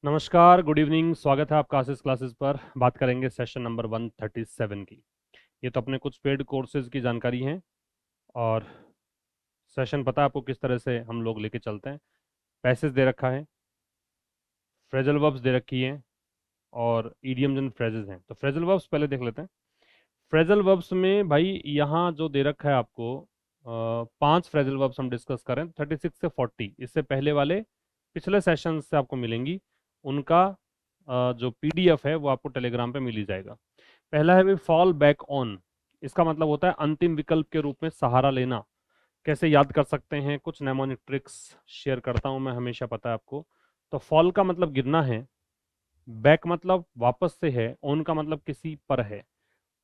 नमस्कार, good evening. स्वागत है आपका आशीष क्लासेस पर। बात करेंगे सेशन नंबर 137 की। ये तो अपने कुछ पेड कोर्सेज की जानकारी है और सेशन पता है आपको किस तरह से हम लोग लेके चलते हैं। पैसेज दे रखा है, फ्रेजल वर्ब्स दे रखी है और ईडियम्स एंड फ्रेजेस हैं। तो फ्रेजल वर्ब्स पहले देख लेते हैं। फ्रेजल वर्ब्स में भाई यहाँ जो दे रखा है आपको 5 फ्रेजल वर्ब्स हम डिस्कस करें 36 से 40। इससे पहले वाले पिछले सेशन से आपको मिलेंगी, उनका जो पीडीएफ है वो आपको टेलीग्राम पे मिल ही जाएगा। पहला है भाई फॉल बैक ऑन। इसका मतलब होता है अंतिम विकल्प के रूप में सहारा लेना। कैसे याद कर सकते हैं, कुछ नेमोनिक ट्रिक्स शेयर करता हूं मैं, हमेशा पता है आपको। तो फॉल का मतलब गिरना है, बैक मतलब वापस से है, ऑन का मतलब किसी पर है।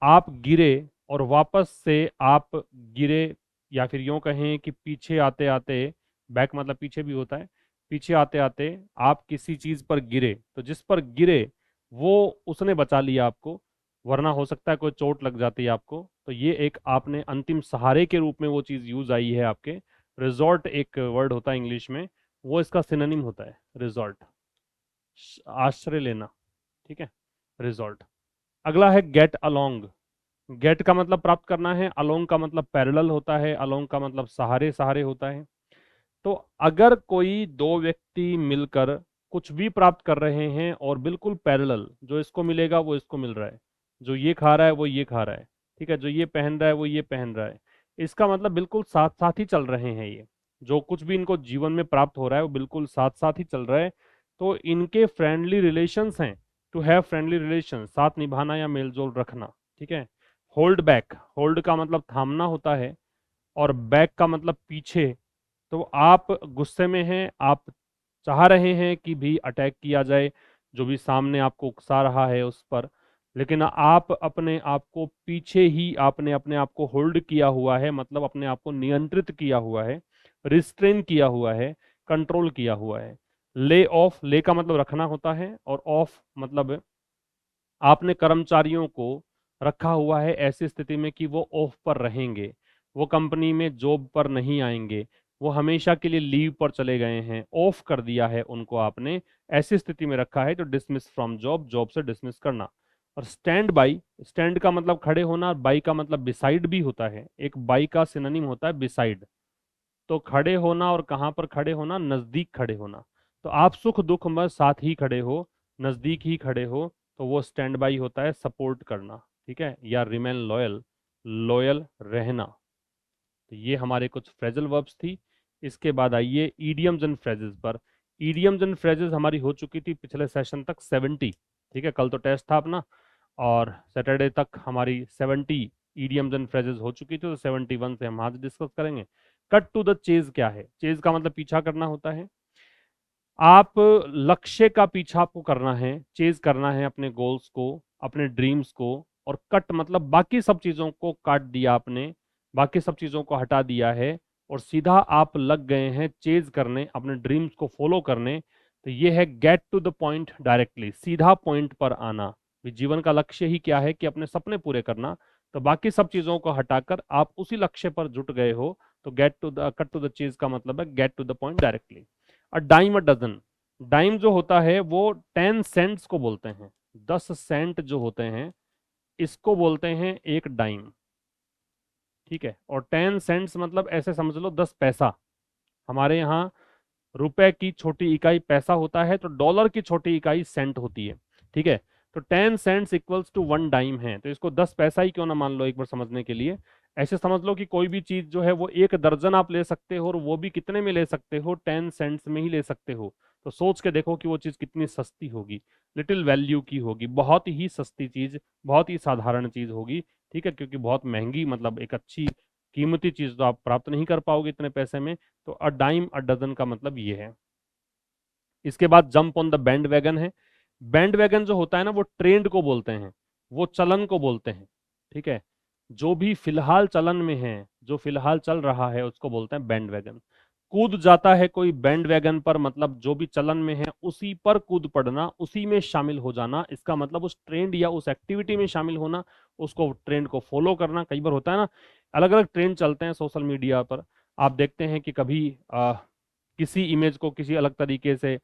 आप गिरे और वापस से आप गिरे, या फिर यूं कहें कि पीछे आते आते, बैक मतलब पीछे भी होता है, पीछे आते आते आप किसी चीज पर गिरे, तो जिस पर गिरे वो उसने बचा लिया आपको, वरना हो सकता है कोई चोट लग जाती है आपको। तो ये एक आपने अंतिम सहारे के रूप में वो चीज यूज आई है आपके। रिजॉर्ट एक वर्ड होता है इंग्लिश में, वो इसका सिनोनिम होता है रिजॉर्ट, आश्रय लेना। ठीक है, रिजॉर्ट। अगला है गेट अलोंग। गेट का मतलब प्राप्त करना है, अलोंग का मतलब पैरेलल होता है, अलोंग का मतलब सहारे सहारे होता है। तो अगर कोई दो व्यक्ति मिलकर कुछ भी प्राप्त कर रहे हैं और बिल्कुल पैरेलल, जो इसको मिलेगा वो इसको मिल रहा है, जो ये खा रहा है वो ये खा रहा है, ठीक है, जो ये पहन रहा है वो ये पहन रहा है, इसका मतलब बिल्कुल साथ साथ ही चल रहे हैं ये। जो कुछ भी इनको जीवन में प्राप्त हो रहा है वो बिल्कुल साथ साथ ही चल रहा है। तो इनके फ्रेंडली रिलेशंस हैं, टू हैव फ्रेंडली रिलेशन, साथ निभाना या मेलजोल रखना। ठीक है। होल्ड बैक, होल्ड का मतलब थामना होता है और बैक का मतलब पीछे। तो आप गुस्से में हैं, आप चाह रहे हैं कि भी अटैक किया जाए, जो भी सामने आपको उकसा रहा है उस पर, लेकिन आप अपने आप को पीछे ही, आपने अपने आप को होल्ड किया हुआ है, मतलब अपने आप को नियंत्रित किया हुआ है, रिस्ट्रेन किया हुआ है, कंट्रोल किया हुआ है। ले ऑफ, ले का मतलब रखना होता है और ऑफ मतलब आपने कर्मचारियों को रखा हुआ है ऐसी स्थिति में कि वो ऑफ पर रहेंगे, वो कंपनी में जॉब पर नहीं आएंगे, वो हमेशा के लिए लीव पर चले गए हैं, ऑफ कर दिया है उनको आपने, ऐसी स्थिति में रखा है। तो डिसमिस फ्रॉम जॉब, जॉब से डिसमिस करना। और स्टैंड बाई, स्टैंड का मतलब खड़े होना, बाई का मतलब बिसाइड भी होता है, एक बाई का सिनोनिम होता है बिसाइड। तो खड़े होना, और कहाँ पर खड़े होना, नजदीक खड़े होना। तो आप सुख दुख में साथ ही खड़े हो, नजदीक ही खड़े हो, तो वो स्टैंड बाई होता है, सपोर्ट करना। ठीक है, या रिमेन लॉयल, लॉयल रहना। तो ये हमारे कुछ फ्रेजल वर्ब्स थी। इसके बाद आइए ईडियम्स एंड फ्रेजेस पर। ईडियम्स एंड फ्रेजेस हमारी हो चुकी थी पिछले सेशन तक 70। ठीक है, कल तो टेस्ट था अपना, और सैटरडे तक हमारी 70 ईडियम्स एंड फ्रेजेस हो चुकी थी। तो 71 से हम आज डिस्कस करेंगे। कट टू द चेज क्या है? चेज का मतलब पीछा करना होता है। आप लक्ष्य का पीछा आपको करना है, चेज करना है अपने गोल्स को, अपने ड्रीम्स को। और कट मतलब बाकी सब चीजों को काट दिया आपने, बाकी सब चीजों को हटा दिया है और सीधा आप लग गए हैं चेज करने, अपने ड्रीम्स को फॉलो करने। तो ये है get to the point directly, सीधा पॉइंट पर आना। भी जीवन का लक्ष्य ही क्या है कि अपने सपने पूरे करना, तो बाकी सब चीजों को हटाकर आप उसी लक्ष्य पर जुट गए हो। तो get to the, cut to the chase का मतलब है get to the point directly. A dime a dozen, dime जो होता है वो 10 सेंट्स को बोलते हैं, 10 सेंट जो होते हैं इसको बोलते हैं एक डाइम। ठीक है, और 10 सेंट्स मतलब ऐसे समझ लो 10 पैसा। हमारे यहाँ रुपए की छोटी इकाई पैसा होता है, तो डॉलर की छोटी इकाई सेंट होती है। ठीक है, तो 10 सेंट्स इक्वल्स टू 1 डाइम है, तो इसको 10 पैसा ही क्यों ना मान लो एक बार समझने के लिए। ऐसे समझ लो कि कोई भी चीज जो है वो 1 दर्जन आप ले सकते हो, और वो भी कितने में ले सकते हो, 10 सेंट्स में ही ले सकते हो। तो सोच के देखो कि वो चीज कितनी सस्ती होगी, लिटिल वैल्यू की होगी, बहुत ही सस्ती चीज, बहुत ही साधारण चीज होगी। ठीक है, क्योंकि बहुत महंगी, मतलब एक अच्छी कीमती चीज तो आप प्राप्त नहीं कर पाओगे इतने पैसे में। तो अ डाइम अ डजन का मतलब ये है। इसके बाद jump on the band wagon है। बैंड वैगन जो होता है ना वो ट्रेंड को बोलते हैं, वो चलन को बोलते हैं। ठीक है, जो भी फिलहाल चलन में है, जो फिलहाल चल रहा है उसको बोलते हैं बैंड वैगन। कूद जाता है कोई बैंड वैगन पर, मतलब जो भी चलन में है उसी पर कूद पड़ना, उसी में शामिल हो जाना, इसका मतलब उस ट्रेंड या उस एक्टिविटी में शामिल होना, उसको ट्रेंड को फॉलो करना। कई बार होता है ना, अलग अलग ट्रेंड चलते हैं सोशल मीडिया पर, आप देखते हैं कि कभी किसी इमेज को किसी अलग तरीके से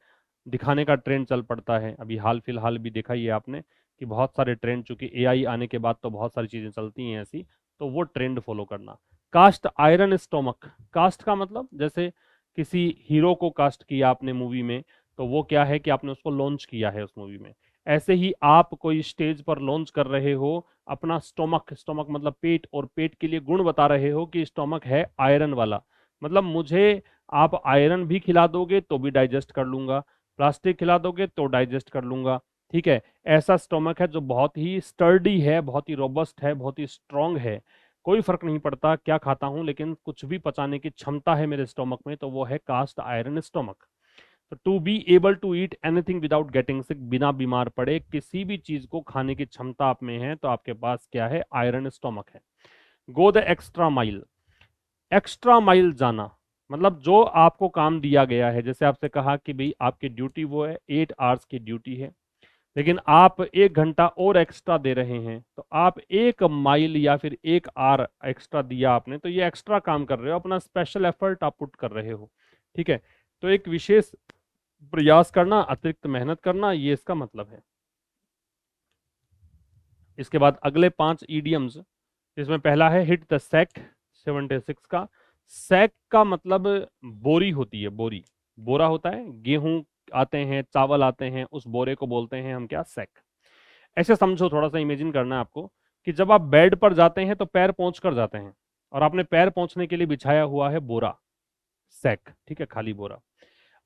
दिखाने का ट्रेंड चल पड़ता है। अभी हाल फिलहाल भी देखा ही है आपने कि बहुत सारे ट्रेंड, चूंकि एआई आने के बाद तो बहुत सारी चीज़ें चलती हैं ऐसी, तो वो ट्रेंड फॉलो करना। कास्ट आयरन स्टोमक, कास्ट का मतलब जैसे किसी हीरो को कास्ट किया आपने मूवी में, तो वो क्या है कि आपने उसको लॉन्च किया है उस मूवी में। ऐसे ही आप कोई स्टेज पर लॉन्च कर रहे हो अपना स्टोमक, स्टोमक मतलब पेट, और पेट के लिए गुण बता रहे हो कि स्टोमक है आयरन वाला, मतलब मुझे आप आयरन भी खिला दोगे तो भी डाइजेस्ट कर लूंगा, प्लास्टिक खिला दोगे तो डाइजेस्ट कर लूंगा। ठीक है, ऐसा स्टोमक है जो बहुत ही स्टर्डी है, बहुत ही रोबस्ट है, बहुत ही स्ट्रांग है। कोई फर्क नहीं पड़ता क्या खाता हूं, लेकिन कुछ भी पचाने की क्षमता है मेरे स्टोमक में, तो वो है कास्ट आयरन स्टोमक। तो to be able to eat anything without getting sick, बिना बीमार पड़े किसी भी चीज को खाने की क्षमता आप में है, तो आपके पास क्या है, आयरन स्टोमक है। Go the extra mile, extra mile जाना मतलब जो आपको काम दिया गया है, जैसे आपसे कहा कि भाई आपकी ड्यूटी वो है 8 आवर्स की ड्यूटी है, लेकिन आप 1 घंटा और एक्स्ट्रा दे रहे हैं, तो आप 1 माइल या फिर 1 आवर एक्स्ट्रा दिया आपने, तो ये एक्स्ट्रा काम कर रहे हो, अपना स्पेशल एफर्ट आप पुट कर रहे हो। ठीक है, तो एक विशेष प्रयास करना, अतिरिक्त मेहनत करना, ये इसका मतलब है। इसके बाद अगले 5 ईडियम्स, इसमें पहला है हिट द सैक, 76 का। सैक का मतलब बोरी होती है, बोरी, बोरा होता है, गेहूं आते हैं, चावल आते हैं, उस बोरे को बोलते हैं हम क्या, सैक। ऐसे समझो, थोड़ा सा इमेजिन करना है आपको कि जब आप बेड पर जाते हैं तो पैर पहुंच कर जाते हैं, और आपने पैर पहुंचने के लिए बिछाया हुआ है बोरा, सैक, ठीक है, खाली बोरा।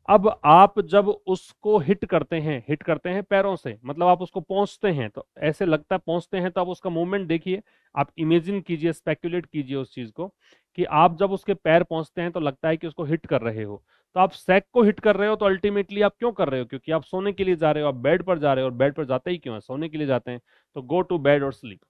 अब आप जब उसको हिट करते हैं पैरों से, मतलब आप उसको पहुंचते हैं, तो ऐसे लगता है पहुंचते हैं, तो आप उसका मूवमेंट देखिए, आप इमेजिन कीजिए, स्पेक्युलेट कीजिए उस चीज को कि आप जब उसके पैर पहुंचते हैं तो लगता है कि उसको हिट कर रहे हो। तो आप सैक को हिट कर रहे हो, तो अल्टीमेटली आप क्यों कर रहे हो, क्योंकि आप सोने के लिए जा रहे हो, आप बेड पर जा रहे हो, और बेड पर जाते ही क्यों है, सोने के लिए जाते हैं। तो गो टू बेड और sleep.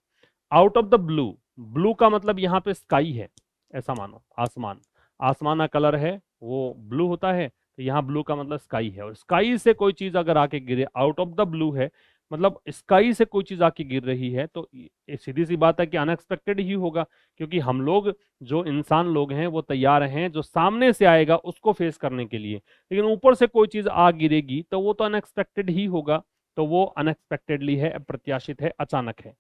Out of the blue, blue का मतलब यहाँ पे स्काई है, ऐसा मानो, आसमान, आसमान का कलर है वो ब्लू होता है, तो यहाँ ब्लू का मतलब स्काई है, और स्काई से कोई चीज अगर आके गिरे, आउट ऑफ द ब्लू है, मतलब स्काई से कोई चीज आके गिर रही है, तो ये सीधी सी बात है कि अनएक्सपेक्टेड ही होगा, क्योंकि हम लोग जो इंसान लोग हैं वो तैयार हैं जो सामने से आएगा उसको फेस करने के लिए, लेकिन ऊपर से कोई चीज आ गिरेगी तो वो तो अनएक्सपेक्टेड ही होगा। तो वो अनएक्सपेक्टेडली है, अप्रत्याशित है, अचानक है।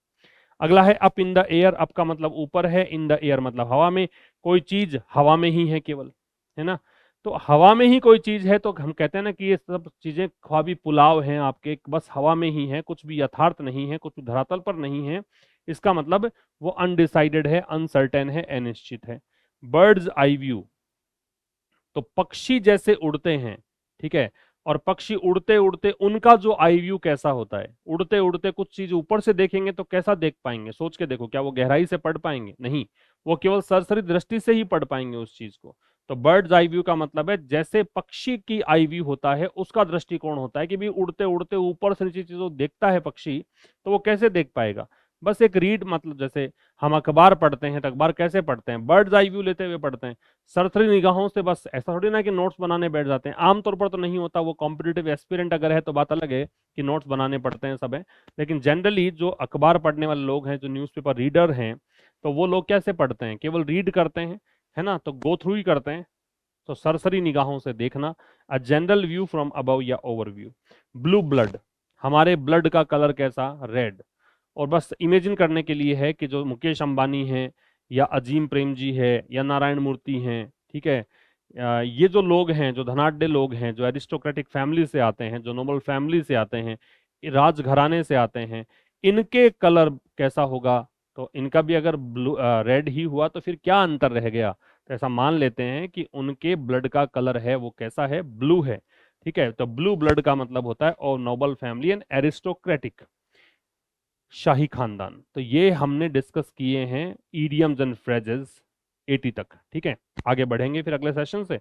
अगला है up in the air, up का मतलब ऊपर है, इन द एयर मतलब हवा में, कोई चीज हवा में ही है केवल, है ना। तो हवा में ही कोई चीज है, तो हम कहते हैं ना कि ये सब चीजें ख्वाबी पुलाव हैं आपके, बस हवा में ही है, कुछ भी यथार्थ नहीं है, कुछ भी धरातल पर नहीं है। इसका मतलब वो अनडिसाइडेड है, अनसर्टेन है, अनिश्चित है। बर्ड्स आई व्यू, तो पक्षी जैसे उड़ते हैं, ठीक है, और पक्षी उड़ते उड़ते उनका जो आई व्यू कैसा होता है, उड़ते उड़ते कुछ चीज ऊपर से देखेंगे तो कैसा देख पाएंगे, सोच के देखो, क्या वो गहराई से पढ़ पाएंगे, नहीं, वो केवल सरसरी दृष्टि से ही पढ़ पाएंगे उस चीज को। तो बर्ड्स आई व्यू का मतलब है जैसे पक्षी की आई व्यू होता है, उसका दृष्टिकोण होता है कि भी उड़ते उड़ते ऊपर से नीचे चीजों देखता है पक्षी, तो वो कैसे देख पाएगा। बस एक रीड, मतलब जैसे हम अखबार पढ़ते हैं तो अखबार कैसे पढ़ते हैं, बर्ड्स आई व्यू लेते हुए पढ़ते हैं, सरसरी निगाहों से, बस ऐसा थोड़ी ना कि नोट्स बनाने बैठ जाते हैं, आमतौर पर तो नहीं होता, वो कॉम्पिटिटिव एस्पिरेंट अगर है तो बात अलग है कि नोट्स बनाने पड़ते हैं सब है, लेकिन जनरली जो अखबार पढ़ने वाले लोग हैं, जो न्यूज़पेपर रीडर हैं, तो वो लोग कैसे पढ़ते हैं, केवल रीड करते हैं, है ना, तो गो थ्रू ही करते हैं। तो सरसरी निगाहों से देखना, a general view from above या ओवरव्यू। ब्लू ब्लड, हमारे ब्लड का कलर कैसा, रेड। और बस इमेजिन करने के लिए है कि जो मुकेश अंबानी हैं, या अजीम प्रेम जी है, या नारायण मूर्ति हैं, ठीक है, ये जो लोग हैं, जो धनाढ्य लोग हैं, जो एरिस्टोक्रेटिक फैमिली से आते हैं, जो नोबल फैमिली से आते हैं, राजघराने से आते हैं, इनके कलर कैसा होगा। तो इनका भी अगर ब्लू रेड ही हुआ तो फिर क्या अंतर रह गया, तो ऐसा मान लेते हैं कि उनके ब्लड का कलर है वो कैसा है, ब्लू है। ठीक है, तो ब्लू ब्लड का मतलब होता है और नोबल फैमिली एंड एरिस्टोक्रेटिक, शाही खानदान। तो ये हमने डिस्कस किए हैं ईडियम्स एंड फ्रेजेस 80 तक, ठीक है। आगे बढ़ेंगे फिर अगले सेशन से।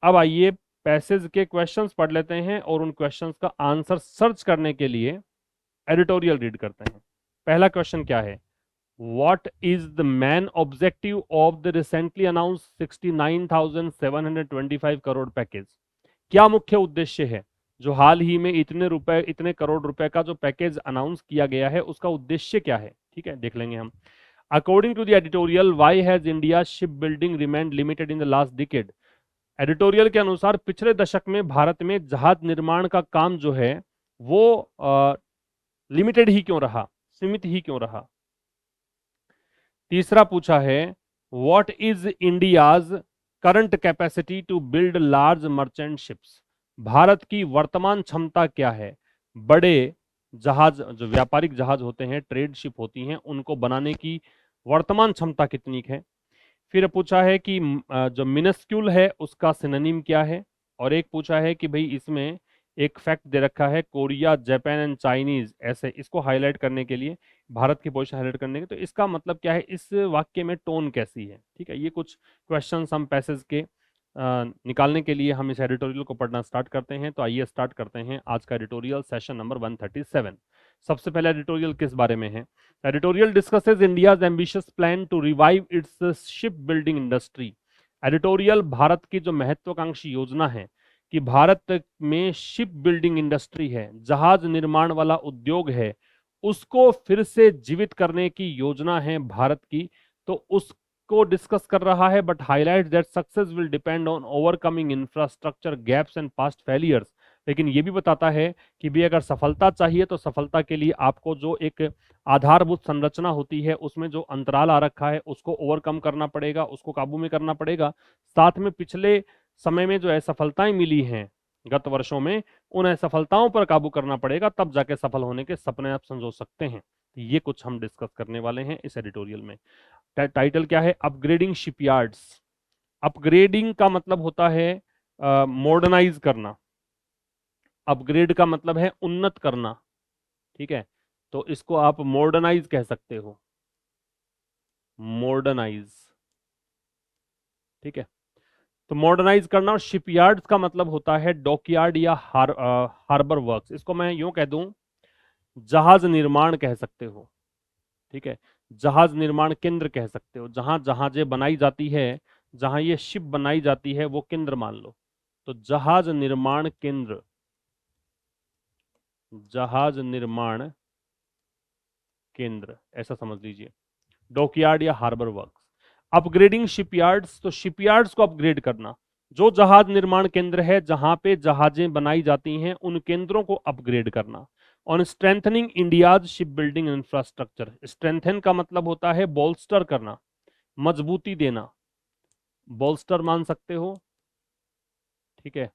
अब आइए पैसेज के क्वेश्चंस पढ़ लेते हैं, और उन क्वेश्चंस का आंसर सर्च करने के लिए एडिटोरियल रीड करते हैं। पहला क्वेश्चन क्या है, what is the main objective of the recently announce 69,725 crore package. क्या मुख्य उद्देश्य है जो हाल ही में इतने रुपए, इतने करोड़ रुपए का जो पैकेज अनाउंस किया गया है, उसका उद्देश्य क्या है, ठीक है, देख लेंगे हम। According to the editorial, why has India ship building remained limited in the last decade. Editorial के अनुसार पिछले दशक में भारत में जहाज निर्माण का काम जो है वो लिमिटेड ही क्यों रहा, सीमित ही क्यों रहा। तीसरा पूछा है what is India's current capacity to build large merchant ships. Bharat की वर्तमान क्षमता क्या है बड़े जहाज, जो व्यापारिक जहाज होते हैं, ट्रेड शिप होती हैं, उनको बनाने की वर्तमान क्षमता कितनी है। फिर पूछा है कि जो मिनस्क्यूल है उसका सिनोनिम क्या है। और एक पूछा है कि भाई इसमें एक फैक्ट दे रखा है कोरिया, जापान एंड चाइनीज, ऐसे इसको हाईलाइट करने के लिए, भारत की पोजीशन हाईलाइट करने के, तो इसका मतलब क्या है, इस वाक्य में टोन कैसी है। ठीक है, ये कुछ क्वेश्चन हम पैसेज के निकालने के लिए हम इस एडिटोरियल को पढ़ना स्टार्ट करते हैं। तो आइए स्टार्ट करते हैं आज का एडिटोरियल सेशन नंबर 137। सबसे पहले एडिटोरियल किस बारे में है। Editorial discusses India's ambitious plan to revive its ship building industry. Editorial Bharat की जो महत्वाकांक्षी योजना है कि भारत में शिप बिल्डिंग इंडस्ट्री है, जहाज निर्माण वाला उद्योग है, उसको फिर से जीवित करने की योजना है भारत की, तो उसको डिस्कस कर रहा है। But highlight that success will depend on overcoming infrastructure gaps and past failures. लेकिन ये भी बताता है कि भी अगर सफलता चाहिए तो सफलता के लिए आपको जो एक आधारभूत संरचना होती है उसमें जो अंतराल आ रखा है उसको ओवरकम करना पड़ेगा, उसको काबू में करना पड़ेगा। साथ में पिछले समय में जो असफलताएं मिली हैं गत वर्षों में, उन असफलताओं पर काबू करना पड़ेगा, तब जाके सफल होने के सपने आप संजो सकते हैं। ये कुछ हम डिस्कस करने वाले हैं इस एडिटोरियल में। टाइटल क्या है, अपग्रेडिंग शिपयार्ड्स। अपग्रेडिंग का मतलब होता है मॉडर्नाइज करना, अपग्रेड का मतलब है उन्नत करना। ठीक है, तो इसको आप मॉडर्नाइज कह सकते हो, मॉडर्नाइज। ठीक है, तो मॉडर्नाइज करना। और शिपयार्ड्स का मतलब होता है डॉकयार्ड या हार्बर वर्क्स। इसको मैं यूं कह दूं, जहाज निर्माण कह सकते हो। ठीक है, जहाज निर्माण केंद्र कह सकते हो, जहां जहाजें बनाई जाती है, जहां ये शिप बनाई जाती है वो केंद्र मान लो। तो जहाज निर्माण केंद्र, जहाज निर्माण केंद्र ऐसा समझ लीजिए, डॉकयार्ड या हार्बर वर्क्स। अपग्रेडिंग शिपयार्ड्स, तो शिपयार्ड्स को अपग्रेड करना। जो जहाज निर्माण केंद्र है जहां पे जहाजें बनाई जाती हैं उन केंद्रों को अपग्रेड करना। On strengthening India's ship building infrastructure. Strengthen का मतलब होता है बोल्स्टर करना, मजबूती देना, बोल्स्टर मान सकते हो। ठीक है,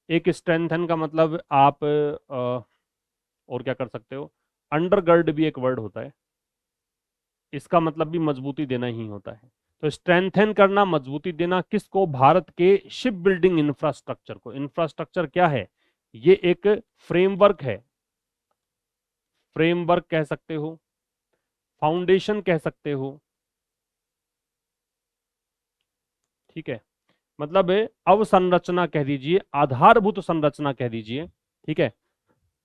एक स्ट्रेंथन का मतलब आप और क्या कर सकते हो, अंडरगर्ड भी एक वर्ड होता है, इसका मतलब भी मजबूती देना ही होता है। तो स्ट्रेंथन करना, मजबूती देना, किसको, भारत के शिप बिल्डिंग इंफ्रास्ट्रक्चर को। इंफ्रास्ट्रक्चर क्या है, ये एक फ्रेमवर्क है, फ्रेमवर्क कह सकते हो, फाउंडेशन कह सकते हो। ठीक है, मतलब अवसंरचना कह दीजिए, आधारभूत संरचना कह दीजिए। ठीक है,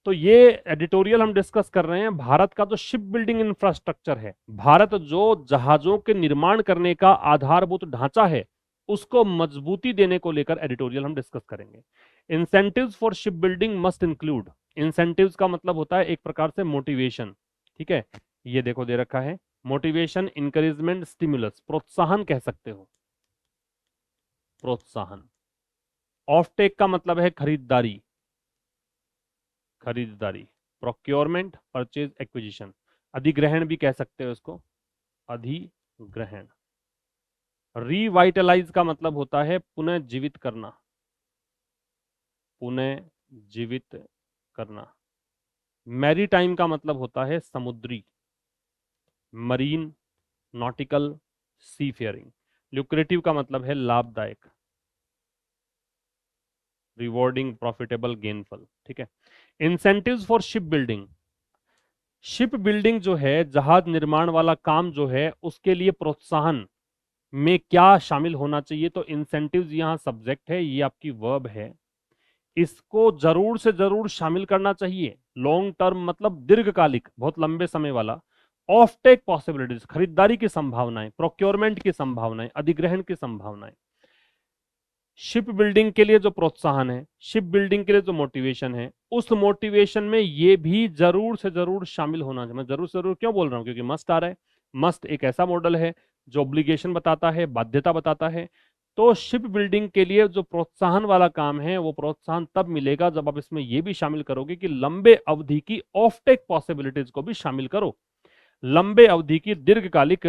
तो ये एडिटोरियल हम डिस्कस कर रहे हैं भारत का जो शिप बिल्डिंग इंफ्रास्ट्रक्चर है, भारत जो जहाजों के निर्माण करने का आधारभूत ढांचा है, उसको मजबूती देने को लेकर एडिटोरियल हम डिस्कस करेंगे। Incentives for ship building must include. Incentives का मतलब होता है एक प्रकार से मोटिवेशन। ठीक है, ये देखो दे रखा है, मोटिवेशन, इंकरेजमेंट, स्टिमुलस, प्रोत्साहन कह सकते हो, प्रोत्साहन। ऑफटेक का मतलब है खरीदारी, खरीदारी, प्रोक्योरमेंट, परचेज, एक्विजिशन। अधिग्रहण भी कह सकते हो इसको, अधिग्रहण। रिवाइटलाइज का मतलब होता है पुनः जीवित करना, पुनः जीवित करना। मैरीटाइम का मतलब होता है समुद्री, मरीन, नॉटिकल, सी फेयरिंग। ल्यूक्रेटिव का मतलब है लाभदायक, रिवॉर्डिंग, प्रॉफिटेबल, गेनफुल। ठीक है, incentives for ship building. Ship building जो है, जहाज निर्माण वाला काम जो है, उसके लिए प्रोत्साहन में क्या शामिल होना चाहिए। तो इंसेंटिव्स यहाँ सब्जेक्ट है, ये आपकी वर्ब है, इसको जरूर से जरूर शामिल करना चाहिए। लॉन्ग टर्म मतलब दीर्घकालिक, बहुत लंबे समय वाला। ऑफ टेक पॉसिबिलिटीज, खरीदारी की संभावनाएं, प्रोक्योरमेंट की संभावनाएं, अधिग्रहण की संभावनाएं। शिप बिल्डिंग के लिए जो प्रोत्साहन है, शिप बिल्डिंग के लिए जो मोटिवेशन है, उस मोटिवेशन में ये भी जरूर से जरूर शामिल होना चाहिए। मैं जरूर से जरूर क्यों बोल रहा हूं, क्योंकि मस्ट आ रहा है। मस्ट एक ऐसा मॉडल है जो ऑब्लिगेशन बताता है, बाध्यता बताता है। तो शिप बिल्डिंग के लिए जो प्रोत्साहन वाला काम है वो प्रोत्साहन तब मिलेगा जब आप इसमें ये भी शामिल करोगे कि लंबे अवधि की ऑफ टेक पॉसिबिलिटीज को भी शामिल करो। लंबे अवधि की दीर्घकालिक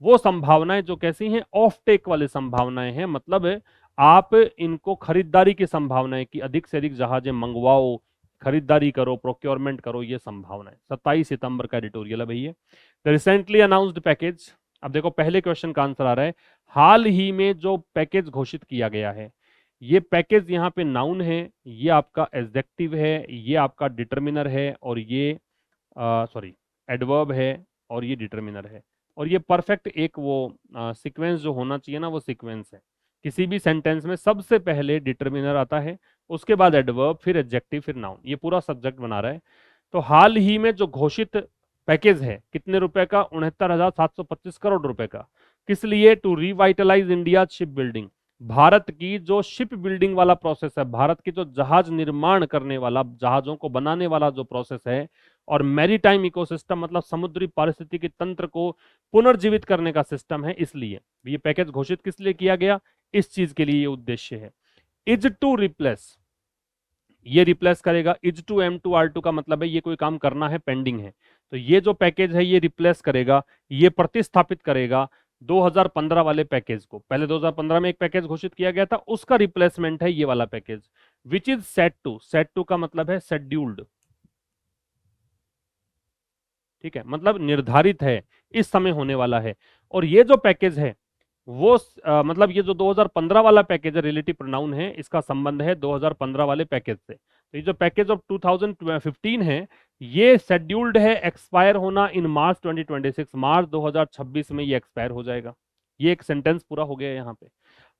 वो संभावनाएं जो कैसी हैं, ऑफ टेक वाली संभावनाएं हैं, मतलब आप इनको खरीदारी की संभावनाएं कि अधिक से अधिक जहाजें मंगवाओ, खरीदारी करो, प्रोक्योरमेंट करो, ये संभावनाएं। 27 सितंबर का एडिटोरियल है भैया। द रिसेंटली अनाउंस्ड पैकेज, अब देखो पहले क्वेश्चन का आंसर आ रहा है, हाल ही में जो पैकेज घोषित किया गया है, ये पैकेज यहाँ पे नाउन है, ये आपका एडजेक्टिव है, ये आपका डिटर्मिनर है, और ये सॉरी एडवर्ब है, और ये डिटर्मिनर है, और ये परफेक्ट एक वो सीक्वेंस जो होना चाहिए ना, वो सीक्वेंस है। किसी भी सेंटेंस में सबसे पहले डिटर्मिनर आता है, उसके बाद एडवर्ब, फिर एडजेक्टिव, फिर नाउन, ये पूरा सब्जेक्ट बना रहा है। तो हाल ही में जो घोषित पैकेज है कितने रुपए का, 69,725 करोड़ रुपए का। किस लिए? To revitalise India ship building, Bharat की जो शिप बिल्डिंग वाला प्रोसेस है, भारत की जो जहाज निर्माण करने वाला, जहाजों को बनाने वाला जो प्रोसेस है, और मैरीटाइम इकोसिस्टम मतलब समुद्री पारिस्थितिकी तंत्र को पुनर्जीवित करने का सिस्टम है। इसलिए ये पैकेज घोषित किस लिए किया गया? इस चीज के लिए ये उद्देश्य है। इज टू रिप्लेस, ये रिप्लेस करेगा। Is to aim to are to का मतलब है ये कोई काम करना है, पेंडिंग है, तो ये जो पैकेज है ये रिप्लेस करेगा, ये प्रतिस्थापित करेगा 2015 वाले पैकेज को। पहले 2015 में एक पैकेज घोषित किया गया था, उसका रिप्लेसमेंट है ये वाला package. Which is set to, set to का मतलब है शेड्यूल्ड, ठीक है, मतलब निर्धारित है, इस समय होने वाला है। और ये जो पैकेज है वो मतलब ये जो 2015 वाला पैकेज है, रिलेटिव प्रोनाउन है, इसका संबंध है 2015 वाले पैकेज से। तो ये जो पैकेज ऑफ 2015 है, ये शेड्यूल्ड है एक्सपायर होना इन मार्च 2026, मार्च 2026 में ये एक्सपायर हो जाएगा। ये एक सेंटेंस पूरा हो गया यहाँ पे।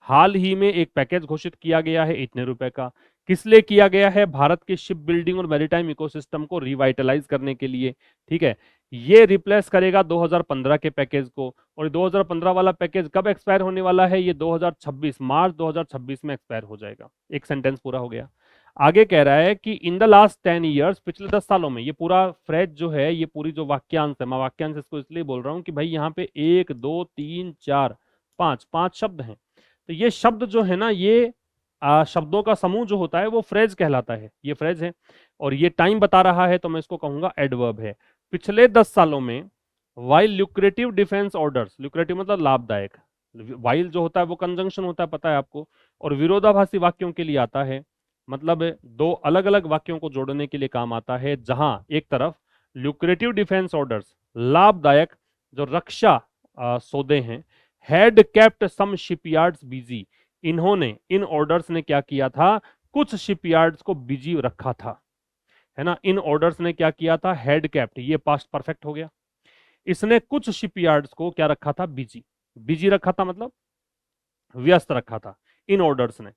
हाल ही में एक पैकेज घोषित किया गया है इतने रुपए का। किस लिए किया गया है? भारत के शिप बिल्डिंग और मैरीटाइम इकोसिस्टम को रिवाइटलाइज करने के लिए, ठीक है। ये रिप्लेस करेगा 2015 के पैकेज को, और 2015 वाला पैकेज कब एक्सपायर होने वाला है? ये 2026, मार्च 2026 में एक्सपायर हो जाएगा। एक सेंटेंस पूरा हो गया। आगे कह रहा है कि इन द लास्ट 10 ईयर्स, पिछले 10 सालों में, ये पूरा फ्रेज जो है, ये पूरी जो वाक्यांश है, मैं वाक्यांश इसको इसलिए बोल रहा हूं कि भाई यहाँ पे 1 2 3 4 5 5 शब्द हैं। तो ये शब्द जो है ना, ये शब्दों का समूह जो होता है वो फ्रेज कहलाता है, ये फ्रेज है। और ये टाइम बता रहा है, तो मैं इसको कहूंगा एडवर्ब है। पिछले 10 सालों में while lucrative defence orders, lucrative मतलब लाभदायक, वाइल जो होता है वो कंजंक्शन होता है, पता है आपको, और विरोधाभासी वाक्यों के लिए आता है, मतलब दो अलग अलग वाक्यों को जोड़ने के लिए काम आता है। जहां एक तरफ ल्यूक्रेटिव डिफेंस ऑर्डर्स, लाभदायक जो रक्षा सौदे हैं, had kept some shipyards busy, इन्होंने, इन ऑर्डर्स ने क्या किया था? कुछ शिपयार्ड्स को बिजी रखा था, है ना। इन ऑर्डर्स ने क्या किया था? हेड कैप्ट, ये पास्ट परफेक्ट हो गया। इसने कुछ शिपयार्ड्स को क्या रखा था? बिजी, बिजी रखा था मतलब व्यस्त रखा था इन ऑर्डर्स ने।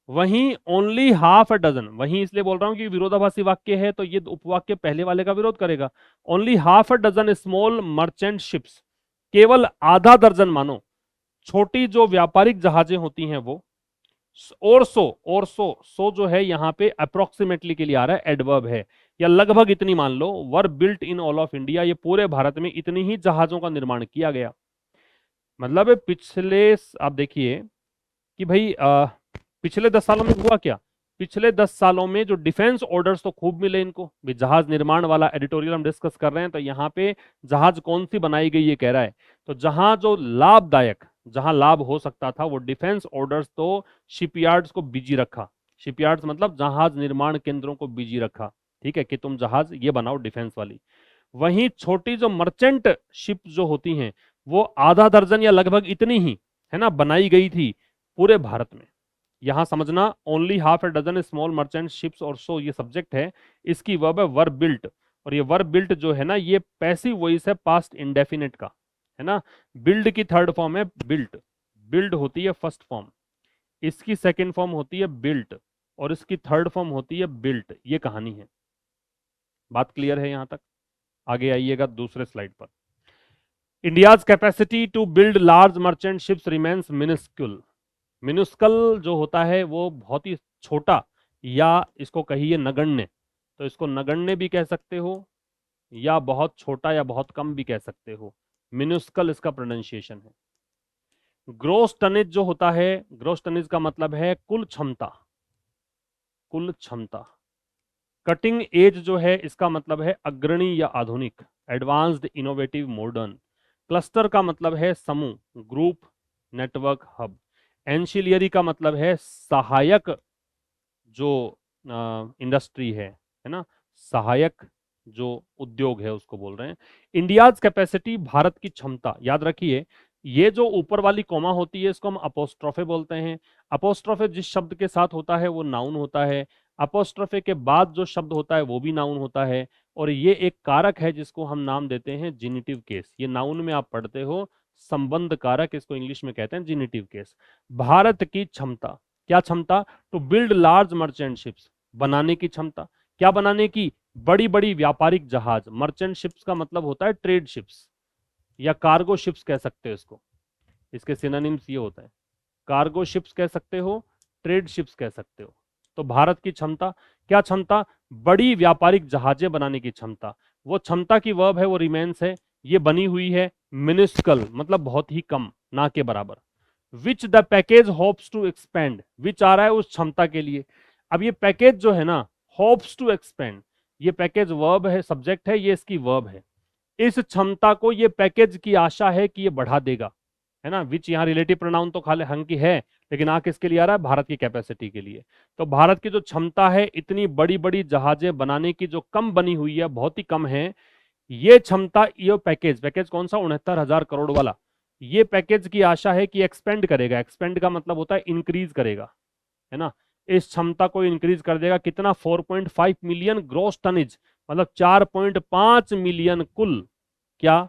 वहीं ओनली हाफ अ डजन, वहीं इसलिए बोल रहा हूं कि विरोधाभासी वाक्य है तो ये उपवाक्य पहले वाले का विरोध करेगा। Only half a dozen small merchant ships, केवल आधा दर्जन मानो छोटी जो व्यापारिक जहाजें होती हैं वो, और सो जो है यहाँ पे अप्रोक्सीमेटली के लिए आ रहा है, एडवर्ब है, या लगभग इतनी मान लो, were built in all of India, ये पूरे भारत में इतनी ही जहाजों का निर्माण किया गया। मतलब पिछले, आप देखिए कि भाई पिछले 10 सालों में हुआ क्या? पिछले 10 सालों में जो डिफेंस ऑर्डर्स तो खूब मिले इनको भी, जहाज निर्माण वाला एडिटोरियल हम डिस्कस कर रहे हैं, तो यहाँ पे जहाज कौन सी बनाई गई ये कह रहा है। तो जहां जो लाभदायक, जहां लाभ हो सकता था, वो डिफेंस ऑर्डर्स तो शिपयार्ड्स को बिजी रखा। शिपयार्ड्स मतलब जहाज निर्माण केंद्रों को बिजी रखा, ठीक है, कि तुम जहाज ये बनाओ डिफेंस वाली। वहीं छोटी जो मर्चेंट शिप जो होती हैं, वो आधा दर्जन या लगभग इतनी ही, है ना, बनाई गई थी पूरे भारत में। यहां समझना, only half a dozen small merchant ships और सो, ये सब्जेक्ट है, इसकी वर्ब है वर बिल्ट। और ये वर बिल्ट जो है ना, ये पैसिव वॉइस है पास्ट इंडेफिनिट का, है ना। बिल्ड की थर्ड फॉर्म है बिल्ट, बिल्ड होती है फर्स्ट फॉर्म, इसकी सेकंड फॉर्म होती है बिल्ट, और इसकी थर्ड फॉर्म होती है बिल्ट। ये कहानी है। बात क्लियर है यहां तक? आगे आइएगा दूसरे स्लाइड पर। India's capacity to build large merchant ships remains minuscule. Minuscule जो होता है वो बहुत ही छोटा, या इसको कहिए नगण्य, तो इसको नगण्य भी कह सकते हो, या बहुत छोटा या बहुत कम भी कह सकते हो। मिनिस्कल इसका प्रोनाउंसिएशन है। ग्रोस टनेज जो होता है, ग्रोस टनेज का मतलब है कुल क्षमता, कुल क्षमता। कटिंग एज जो है इसका मतलब है अग्रणी या आधुनिक, एडवांस्ड, इनोवेटिव, मॉडर्न। क्लस्टर का मतलब है समूह, ग्रुप, नेटवर्क, हब। एंशिलियरी का मतलब है सहायक जो इंडस्ट्री है ना, सहायक जो उद्योग है उसको बोल रहे हैं। इंडियाज कैपेसिटी, भारत की क्षमता। याद रखिए ये जो ऊपर वाली कॉमा होती है इसको हम अपोस्ट्रोफे बोलते हैं। अपोस्ट्रोफे जिस शब्द के साथ होता है वो नाउन होता है, अपोस्ट्रोफे के बाद जो शब्द होता है वो भी नाउन होता है, और ये एक कारक है जिसको हम नाम देते हैं जिनिटिव केस। ये नाउन में आप पढ़ते हो संबंध कारक, इसको इंग्लिश में कहते हैं जिनिटिव केस। भारत की क्षमता, क्या क्षमता? To build large merchant ships, बनाने की क्षमता। क्या बनाने की? बड़ी बड़ी व्यापारिक जहाज। मर्चेंट शिप्स का मतलब होता है ट्रेड शिप्स या कार्गो शिप्स कह सकते हो इसको, इसके सिनोनिम्स ये होता है। कार्गो शिप्स कह सकते हो, ट्रेड शिप्स कह सकते हो। तो भारत की क्षमता, क्या क्षमता? बड़ी व्यापारिक जहाजें बनाने की क्षमता। वो क्षमता की वर्ब है वो रिमेन्स है, ये बनी हुई है मिनिस्कल मतलब बहुत ही कम, ना के बराबर। Which the package hopes to expand, which आ रहा है उस क्षमता के लिए। अब ये पैकेज जो है ना, होप्स टू एक्सपेंड, ये पैकेज वर्ब है, सब्जेक्ट है, ये इसकी वर्ब है। इस क्षमता को ये पैकेज की आशा है कि ये बढ़ा देगा, है ना। विच यहाँ रिलेटिव प्रोनाउन तो खाली हंग की है, लेकिन आ किसके लिए आ रहा है? भारत की कैपेसिटी के लिए। तो भारत की जो क्षमता है इतनी बड़ी बड़ी जहाजें बनाने की जो कम बनी हुई है, बहुत ही कम है, ये क्षमता, ये पैकेज, पैकेज कौन सा? 69,000 करोड़ वाला। ये पैकेज की आशा है कि एक्सपेंड करेगा, एक्सपेंड का मतलब होता है इंक्रीज करेगा, है ना। इस क्षमता को इंक्रीज कर देगा कितना? 4.5 मिलियन ग्रॉस टनेज, मतलब 4.5 मिलियन कुल, क्या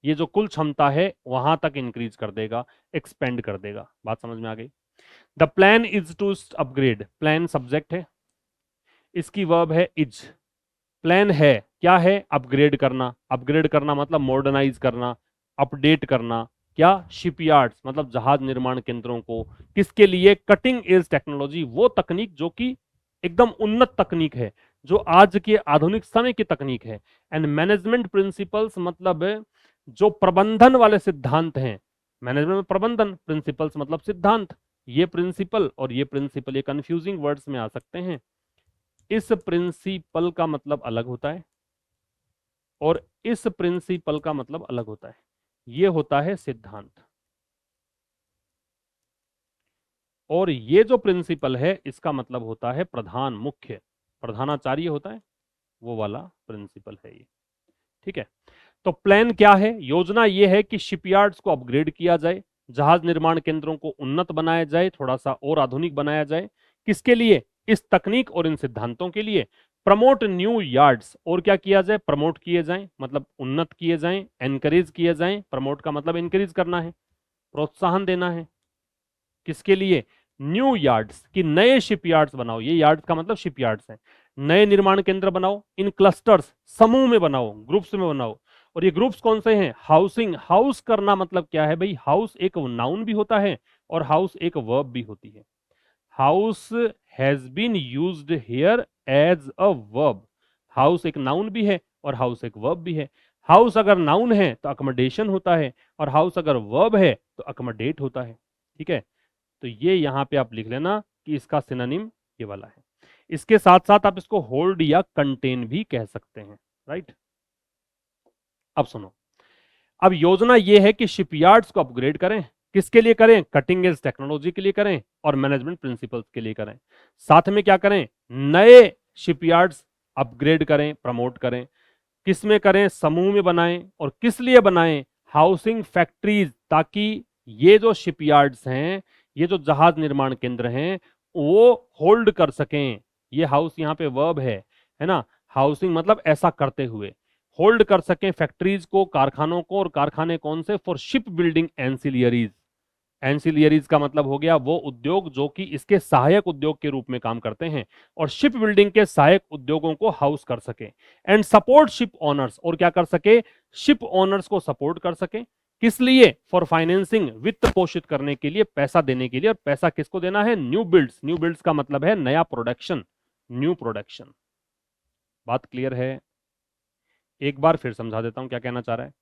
ये जो कुल क्षमता है वहां तक इंक्रीज कर देगा, एक्सपेंड कर देगा। बात समझ में आ गई? The plan is to upgrade, plan subject है, इसकी वर्ब है इज। प्लान है, क्या है? अपग्रेड करना, अपग्रेड करना मतलब मॉडर्नाइज करना, अपडेट करना। क्या? शिपयार्ड्स मतलब जहाज निर्माण केंद्रों को, किसके लिए? कटिंग एज टेक्नोलॉजी, वो तकनीक जो कि एकदम उन्नत तकनीक है, जो आज के आधुनिक समय की तकनीक है। एंड मैनेजमेंट प्रिंसिपल्स मतलब जो प्रबंधन वाले सिद्धांत हैं। मैनेजमेंट में प्रबंधन, प्रिंसिपल्स मतलब सिद्धांत। ये प्रिंसिपल और ये प्रिंसिपल ये कंफ्यूजिंग वर्ड्स में आ सकते हैं। इस प्रिंसिपल का मतलब अलग होता है और इस प्रिंसिपल का मतलब अलग होता है। ये होता है सिद्धांत, और ये जो प्रिंसिपल है इसका मतलब होता है प्रधान, मुख्य, प्रधानाचार्य होता है, वो वाला प्रिंसिपल है ये। ठीक है। तो प्लान क्या है? योजना ये है कि शिपयार्ड्स को अपग्रेड किया जाए, जहाज निर्माण केंद्रों को उन्नत बनाया जाए, थोड़ा सा और आधुनिक बनाया जाए। किसके लिए? इस तकनीक और इन सिद्धांतों के लिए। प्रमोट न्यू यार्ड्स, और क्या किया जाए? प्रमोट किए जाएं मतलब उन्नत किए जाएं, एनकरेज किए जाएं। प्रमोट का मतलब इंक्रीज करना है, प्रोत्साहन देना है। किसके लिए? न्यू यार्ड्स, कि नए शिपयार्ड्स बनाओ। ये यार्ड्स का मतलब शिपयार्ड्स है। नए निर्माण केंद्र बनाओ, इन क्लस्टर्स, समूह में बनाओ, ग्रुप्स में बनाओ। और ये ग्रुप्स कौन से हैं? हाउसिंग, हाउस करना मतलब क्या है भाई? हाउस एक नाउन भी होता है और हाउस एक वर्ब भी होती है। House has been used here as a verb. House एक नाउन भी है और हाउस एक वर्ब भी है। हाउस अगर नाउन है तो अकोमोडेशन होता है, और हाउस अगर वर्ब है तो अकोमोडेट होता है। ठीक है। तो ये यहां पे आप लिख लेना कि इसका सिनोनिम ये वाला है। इसके साथ साथ आप इसको होल्ड या कंटेन भी कह सकते हैं, राइट। अब सुनो, अब योजना ये है कि शिपयार्ड्स को अपग्रेड करें। किसके लिए करें? कटिंग एज टेक्नोलॉजी के लिए करें और मैनेजमेंट प्रिंसिपल्स के लिए करें। साथ में क्या करें? नए शिपयार्ड्स अपग्रेड करें, प्रमोट करें। किस में करें? समूह में बनाएं। और किस लिए बनाएं? हाउसिंग फैक्ट्रीज, ताकि ये जो शिपयार्ड्स हैं, ये जो जहाज निर्माण केंद्र हैं, वो होल्ड कर सकें। ये हाउस यहाँ पे वर्ब है ना। हाउसिंग मतलब ऐसा करते हुए, होल्ड कर सकें फैक्ट्रीज को, कारखानों को। और कारखाने कौन से? For ship building ancillaries. Ancillaries का मतलब हो गया वो उद्योग जो कि इसके सहायक उद्योग के रूप में काम करते हैं, और शिप बिल्डिंग के सहायक उद्योगों को हाउस कर सके। एंड सपोर्ट शिप ओनर्स, और क्या कर सके? शिप ओनर्स को सपोर्ट कर सके। किस लिए? फॉर फाइनेंसिंग, वित्त पोषित करने के लिए, पैसा देने के लिए। और पैसा किसको देना है? New builds. न्यू बिल्ड्स का मतलब है नया प्रोडक्शन, न्यू प्रोडक्शन। बात क्लियर है? एक बार फिर समझा देता हूं क्या कहना चाह रहा है।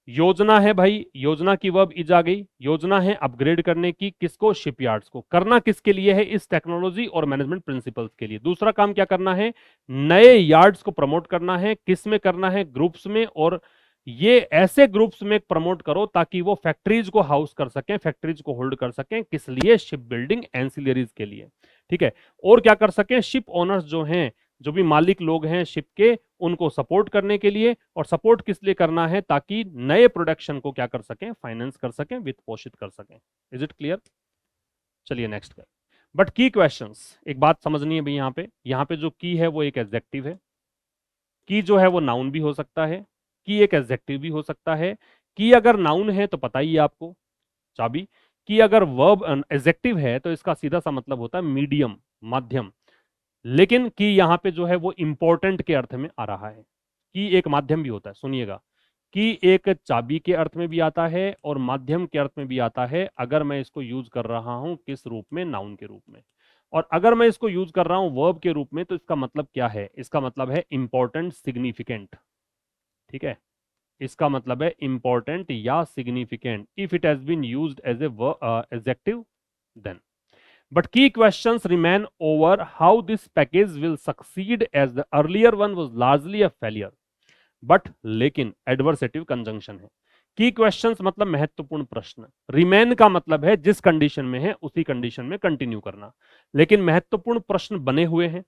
योजना है भाई, योजना की वर्ब इज आ गई। योजना है अपग्रेड करने की, किसको? शिपयार्ड्स को। करना किसके लिए है? इस टेक्नोलॉजी और मैनेजमेंट प्रिंसिपल्स के लिए। दूसरा काम क्या करना है? नए यार्ड्स को प्रमोट करना है। किस में करना है? ग्रुप्स में। और ये ऐसे ग्रुप्स में प्रमोट करो ताकि वो फैक्ट्रीज को हाउस कर सकें, फैक्ट्रीज को होल्ड कर सकें। किस लिए? शिप बिल्डिंग एंसिलरीज के लिए। ठीक है। और क्या कर सकें? शिप ओनर्स जो हैं, जो भी मालिक लोग हैं शिप के, उनको सपोर्ट करने के लिए। और सपोर्ट किस लिए करना है? ताकि नए प्रोडक्शन को क्या कर सकें? फाइनेंस कर सकें, वित्त पोषित कर सकें। Is it clear? चलिए नेक्स्ट कर। बट की क्वेश्चंस, एक बात समझनी है भाई, यहां पे जो की है वो एक एडजेक्टिव है। की जो है वो नाउन भी हो सकता है, की एक एडजेक्टिव भी हो सकता है। की अगर नाउन है तो पता ही है आपको, चाबी। की अगर वर्ब एडजेक्टिव है तो इसका सीधा सा मतलब होता है मीडियम, माध्यम। लेकिन की यहां पे जो है वो इंपॉर्टेंट के अर्थ में आ रहा है। की एक माध्यम भी होता है, सुनिएगा। की एक चाबी के अर्थ में भी आता है और माध्यम के अर्थ में भी आता है, अगर मैं इसको यूज कर रहा हूं किस रूप में? नाउन के रूप में। और अगर मैं इसको यूज कर रहा हूं वर्ब के रूप में, तो इसका मतलब क्या है? इसका मतलब है इंपॉर्टेंट, सिग्निफिकेंट। ठीक है। इसका मतलब है इंपॉर्टेंट या significant if it has been used as a adjective then. But key questions remain over how this package will succeed, as the earlier one was largely a failure. But लेकिन adversative conjunction है। की questions मतलब महत्वपूर्ण प्रश्न। Remain का मतलब है जिस कंडीशन में है उसी कंडीशन में कंटिन्यू करना। लेकिन महत्वपूर्ण प्रश्न बने हुए हैं।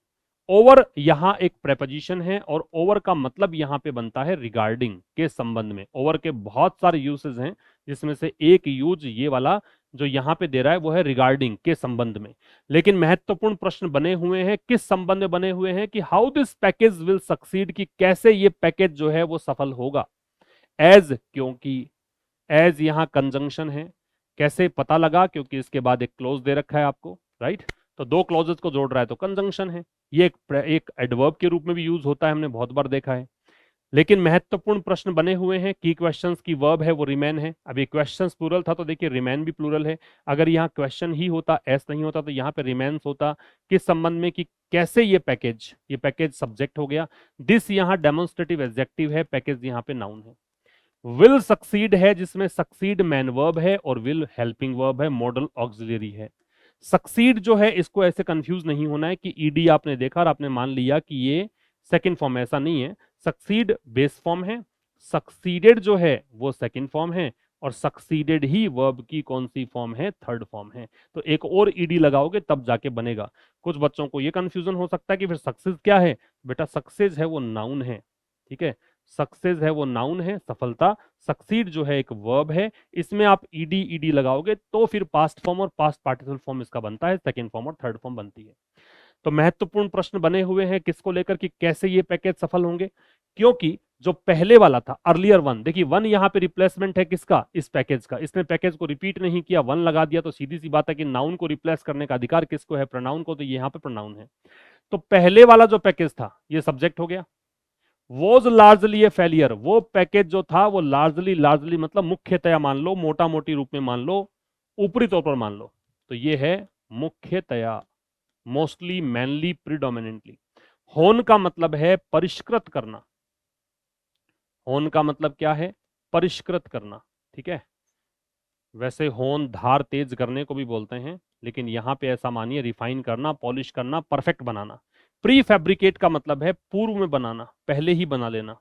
ओवर यहां एक प्रेपोजिशन है और ओवर का मतलब यहां पे बनता है रिगार्डिंग, के संबंध में। ओवर के बहुत सारे यूसेज हैं, जिसमें से एक यूज ये वाला जो यहां पे दे रहा है वो है रिगार्डिंग, के संबंध में। लेकिन महत्वपूर्ण प्रश्न बने हुए हैं, किस संबंध में बने हुए हैं? कि how this package will succeed, कि कैसे ये पैकेज जो है वो सफल होगा। एज, क्योंकि एज यहां कंजंक्शन है। कैसे पता लगा? क्योंकि इसके बाद एक क्लोज दे रखा है आपको, राइट। तो दो क्लोजेस को जोड़ रहा है तो कंजंक्शन है। ये एक एडवर्ब के रूप में भी यूज होता है, हमने बहुत बार देखा है। लेकिन महत्वपूर्ण प्रश्न बने हुए हैं। की क्वेश्चंस की वर्ब है वो रिमेन है। अभी क्वेश्चंस प्लूरल था तो देखिए रिमेन भी प्लूरल है। अगर यहाँ क्वेश्चन ही होता, एस नहीं होता, तो यहाँ पे रिमेन्स होता। किस संबंध में? कि कैसे ये पैकेज सब्जेक्ट हो गया। दिस यहाँ डेमोन्स्ट्रेटिव एडजेक्टिव है, पैकेज यहाँ पे नाउन है। विल सक्सीड है, जिसमें सक्सीड मैन वर्ब है और विल हेल्पिंग वर्ब है, मॉडल ऑक्सिलरी है। सक्सीड जो है, इसको ऐसे कंफ्यूज नहीं होना है कि ईडी आपने देखा और आपने मान लिया कि ये सेकंड फॉर्म है, ऐसा नहीं है। सक्सीड बेस फॉर्म है, सक्सीडेड जो है वो सेकंड फॉर्म है, और सक्सीडेड ही वर्ब की कौन सी फॉर्म है? थर्ड फॉर्म है। तो एक और ईडी लगाओगे तब जाके बनेगा। कुछ बच्चों को ये कंफ्यूजन हो सकता है कि फिर सक्सेस क्या है? बेटा सक्सेस है वो नाउन है। ठीक है। सक्सेस है वो नाउन है, सफलता। सक्सीड जो है एक वर्ब है। इसमें आप ईडी ईडी लगाओगे तो फिर पास्ट फॉर्म और पास्ट पार्टिसिपल फॉर्म इसका बनता है, सेकंड फॉर्म और थर्ड फॉर्म बनती है। तो महत्वपूर्ण प्रश्न बने हुए हैं किसको लेकर? कि कैसे ये पैकेज सफल होंगे। क्योंकि जो पहले वाला था, अर्लियर वन, देखिए वन यहां पे रिप्लेसमेंट है किसका? इस पैकेज का। इसने पैकेज को रिपीट नहीं किया, वन लगा दिया, तो सीधी सी बात है कि नाउन को रिप्लेस करने का अधिकार किसको है? प्रोनाउन को। तो यहाँ पे प्रोनाउन है। तो पहले वाला जो पैकेज था ये सब्जेक्ट हो गया। वॉज लार्जली ए फेलियर, वो पैकेज जो था वो लार्जली, लार्जली मतलब मुख्यतया मान लो, मोटा मोटी रूप में मान लो, ऊपरी तौर पर मान लो, तो ये है मुख्यतया, मोस्टली, मैनली, प्रिडोमिनेंटली। होन का मतलब है परिष्कृत करना। होन का मतलब क्या है? परिष्कृत करना। ठीक है। वैसे होन धार तेज करने को भी बोलते हैं, लेकिन यहां पे ऐसा मानिए रिफाइन करना, पॉलिश करना, परफेक्ट बनाना। प्री फैब्रिकेट का मतलब है पूर्व में बनाना, पहले ही बना लेना।